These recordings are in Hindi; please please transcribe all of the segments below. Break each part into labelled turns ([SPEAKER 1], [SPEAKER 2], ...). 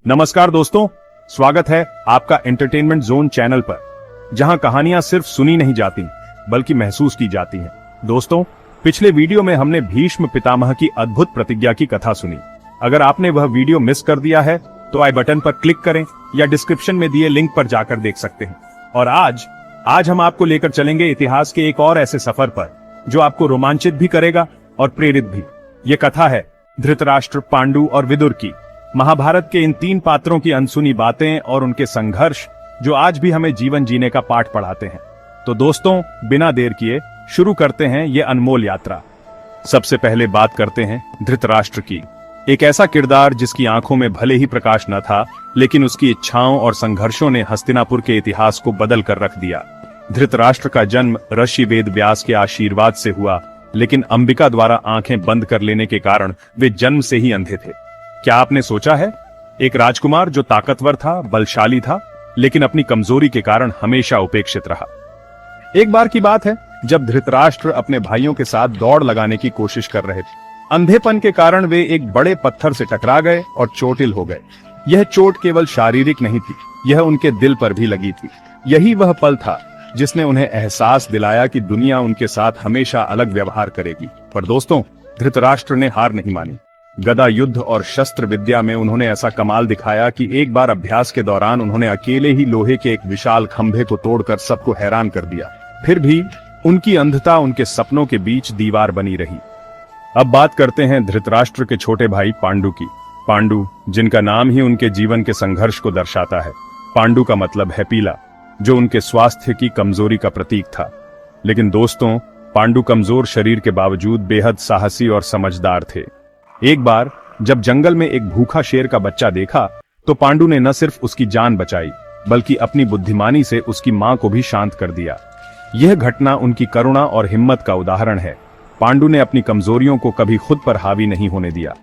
[SPEAKER 1] नमस्कार दोस्तों, स्वागत है आपका एंटरटेनमेंट जोन चैनल पर, जहां कहानियां सिर्फ सुनी नहीं जाती बल्कि महसूस की जाती हैं। दोस्तों, पिछले वीडियो में हमने भीष्म पितामह की अद्भुत प्रतिज्ञा की कथा सुनी। अगर आपने वह वीडियो मिस कर दिया है तो आई बटन पर क्लिक करें या डिस्क्रिप्शन में दिए लिंक पर जाकर देख सकते हैं। और आज हम आपको लेकर चलेंगे इतिहास के एक और ऐसे सफर पर जो आपको रोमांचित भी करेगा और प्रेरित भी। ये कथा है धृतराष्ट्र, पांडु और विदुर की। महाभारत के इन तीन पात्रों की अनसुनी बातें और उनके संघर्ष जो आज भी हमें जीवन जीने का पाठ पढ़ाते हैं। तो दोस्तों, बिना देर किए शुरू करते हैं ये अनमोल यात्रा। सबसे पहले बात करते हैं धृतराष्ट्र की। एक ऐसा किरदार जिसकी आंखों में भले ही प्रकाश न था, लेकिन उसकी इच्छाओं और संघर्षों ने हस्तिनापुर के इतिहास को बदल कर रख दिया। धृतराष्ट्र का जन्म ऋषि वेद व्यास के आशीर्वाद से हुआ, लेकिन अंबिका द्वारा आंखें बंद कर लेने के कारण वे जन्म से ही अंधे थे। क्या आपने सोचा है? एक राजकुमार जो ताकतवर था, बलशाली था, लेकिन अपनी कमजोरी के कारण हमेशा उपेक्षित रहा। एक बार की बात है जब धृतराष्ट्र अपने भाइयों के साथ दौड़ लगाने की कोशिश कर रहे थे। अंधेपन के कारण वे एक बड़े पत्थर से टकरा गए और चोटिल हो गए। यह चोट केवल शारीरिक नहीं थी, यह उनके दिल पर भी लगी थी। यही वह पल था जिसने उन्हें एहसास दिलाया कि दुनिया उनके साथ हमेशा अलग व्यवहार करेगी। पर दोस्तों, धृतराष्ट्र ने हार नहीं मानी। गदा युद्ध और शस्त्र विद्या में उन्होंने ऐसा कमाल दिखाया कि एक बार अभ्यास के दौरान उन्होंने अकेले ही लोहे के एक विशाल खंभे को तोड़कर सबको हैरान कर दिया। फिर भी उनकी अंधता उनके सपनों के बीच दीवार बनी रही। अब बात करते हैं धृतराष्ट्र के छोटे भाई पांडु की। पांडु, जिनका नाम ही उनके जीवन के संघर्ष को दर्शाता है। पांडु का मतलब है पीला, जो उनके स्वास्थ्य की कमजोरी का प्रतीक था। लेकिन दोस्तों, पांडु कमजोर शरीर के बावजूद बेहद साहसी और समझदार थे। एक बार जब जंगल में एक भूखा शेर का बच्चा देखा तो पांडु ने न सिर्फ उसकी जान बचाई, बल्कि अपनी बुद्धिमानी से उसकी मां को भी शांत कर दिया। यह घटना उनकी करुणा और हिम्मत का उदाहरण है। पांडु ने अपनी कमजोरियों को कभी खुद पर हावी नहीं होने दिया।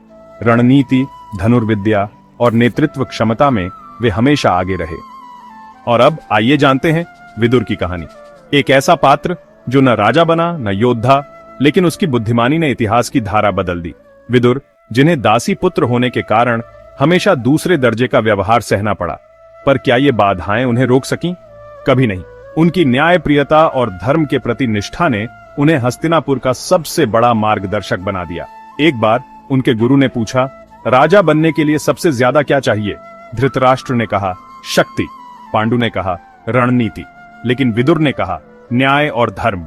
[SPEAKER 1] रणनीति, धनुर्विद्या और नेतृत्व क्षमता में वे हमेशा आगे रहे। और अब आइए जानते हैं विदुर की कहानी। एक ऐसा पात्र जो न राजा बना न योद्धा, लेकिन उसकी बुद्धिमानी ने इतिहास की धारा बदल दी। विदुर, जिन्हें दासी पुत्र होने के कारण हमेशा दूसरे दर्जे का व्यवहार सहना पड़ा, पर क्या ये बाधाएं उन्हें रोक सकीं? कभी नहीं। उनकी न्यायप्रियता और धर्म के प्रति निष्ठा ने उन्हें हस्तिनापुर का सबसे बड़ा मार्गदर्शक बना दिया। एक बार उनके गुरु ने पूछा, राजा बनने के लिए सबसे ज्यादा क्या चाहिए? धृतराष्ट्र ने कहा, शक्ति। पांडु ने कहा, रणनीति। लेकिन विदुर ने कहा, न्याय और धर्म।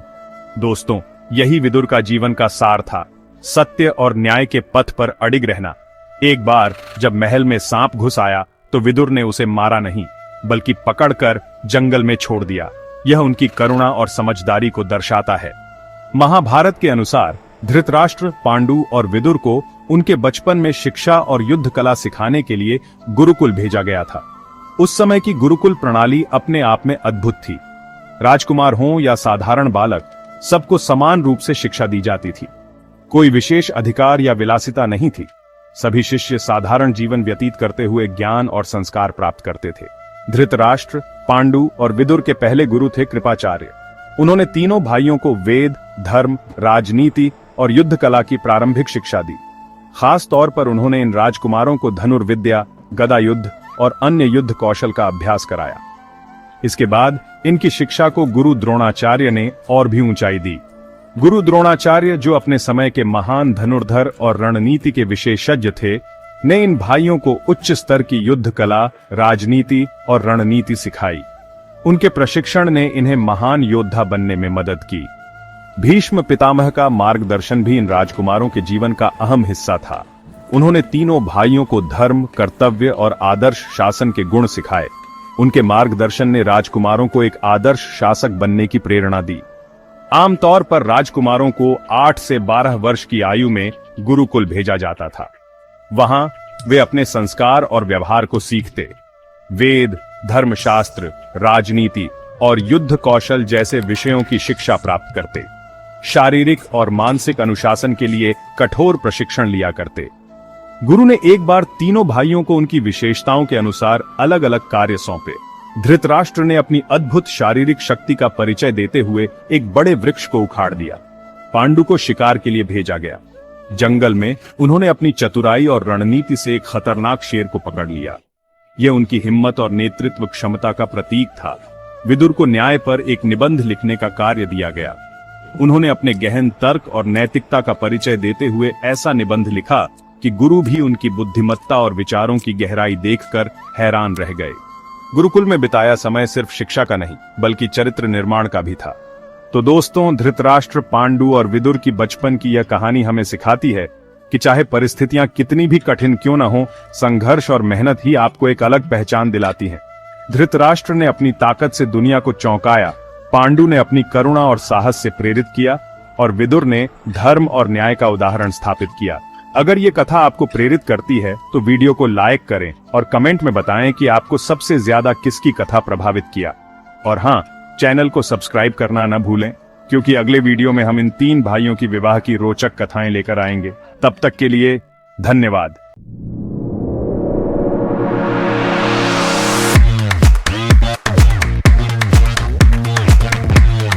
[SPEAKER 1] दोस्तों, यही विदुर का जीवन का सार था, सत्य और न्याय के पथ पर अडिग रहना। एक बार जब महल में सांप घुस आया तो विदुर ने उसे मारा नहीं, बल्कि पकड़कर जंगल में छोड़ दिया। यह उनकी करुणा और समझदारी को दर्शाता है। महाभारत के अनुसार धृतराष्ट्र, पांडु और विदुर को उनके बचपन में शिक्षा और युद्ध कला सिखाने के लिए गुरुकुल भेजा गया था। उस समय की गुरुकुल प्रणाली अपने आप में अद्भुत थी। राजकुमार हों या साधारण बालक, सबको समान रूप से शिक्षा दी जाती थी। कोई विशेष अधिकार या विलासिता नहीं थी। सभी शिष्य साधारण जीवन व्यतीत करते हुए ज्ञान और संस्कार प्राप्त करते थे। धृतराष्ट्र, पांडु और विदुर के पहले गुरु थे कृपाचार्य। उन्होंने तीनों भाइयों को वेद, धर्म, राजनीति और युद्ध कला की प्रारंभिक शिक्षा दी। खास तौर पर उन्होंने इन राजकुमारों को धनुर्विद्या, गदा युद्ध और अन्य युद्ध कौशल का अभ्यास कराया। इसके बाद इनकी शिक्षा को गुरु द्रोणाचार्य ने और भी ऊंचाई दी। गुरु द्रोणाचार्य, जो अपने समय के महान धनुर्धर और रणनीति के विशेषज्ञ थे, ने इन भाइयों को उच्च स्तर की युद्ध कला, राजनीति और रणनीति सिखाई। उनके प्रशिक्षण ने इन्हें महान योद्धा बनने में मदद की। भीष्म पितामह का मार्गदर्शन भी इन राजकुमारों के जीवन का अहम हिस्सा था। उन्होंने तीनों भाइयों को धर्म, कर्तव्य और आदर्श शासन के गुण सिखाए। उनके मार्गदर्शन ने राजकुमारों को एक आदर्श शासक बनने की प्रेरणा दी। आमतौर पर राजकुमारों को 8 से 12 वर्ष की आयु में गुरुकुल भेजा जाता था। वहां वे अपने संस्कार और व्यवहार को सीखते। वेद, धर्मशास्त्र, राजनीति और युद्ध कौशल जैसे विषयों की शिक्षा प्राप्त करते। शारीरिक और मानसिक अनुशासन के लिए कठोर प्रशिक्षण लिया करते। गुरु ने एक बार तीनों भाइयों को उनकी विशेषताओं के अनुसार अलग अलग कार्य सौंपे। धृतराष्ट्र ने अपनी अद्भुत शारीरिक शक्ति का परिचय देते हुए एक बड़े वृक्ष को उखाड़ दिया। पांडु को शिकार के लिए भेजा गया। जंगल में उन्होंने अपनी चतुराई और रणनीति से एक खतरनाक शेर को पकड़ लिया। यह उनकी हिम्मत और नेतृत्व क्षमता का प्रतीक था। विदुर को न्याय पर एक निबंध लिखने का कार्य दिया गया। उन्होंने अपने गहन तर्क और नैतिकता का परिचय देते हुए ऐसा निबंध लिखा कि गुरु भी उनकी बुद्धिमत्ता और विचारों की गहराई देखकर हैरान रह गए। गुरुकुल में बिताया समय सिर्फ शिक्षा का नहीं, बल्कि चरित्र निर्माण का भी था। तो दोस्तों, धृतराष्ट्र, पांडु और विदुर की बचपन की यह कहानी हमें सिखाती है कि चाहे परिस्थितियां कितनी भी कठिन क्यों न हो, संघर्ष और मेहनत ही आपको एक अलग पहचान दिलाती है। धृतराष्ट्र ने अपनी ताकत से दुनिया को चौंकाया, पांडु ने अपनी करुणा और साहस से प्रेरित किया और विदुर ने धर्म और न्याय का उदाहरण स्थापित किया। अगर ये कथा आपको प्रेरित करती है तो वीडियो को लाइक करें और कमेंट में बताएं कि आपको सबसे ज्यादा किसकी कथा प्रभावित किया। और हाँ, चैनल को सब्सक्राइब करना न भूलें, क्योंकि अगले वीडियो में हम इन 3 भाइयों की विवाह की रोचक कथाएं लेकर आएंगे। तब तक के लिए धन्यवाद।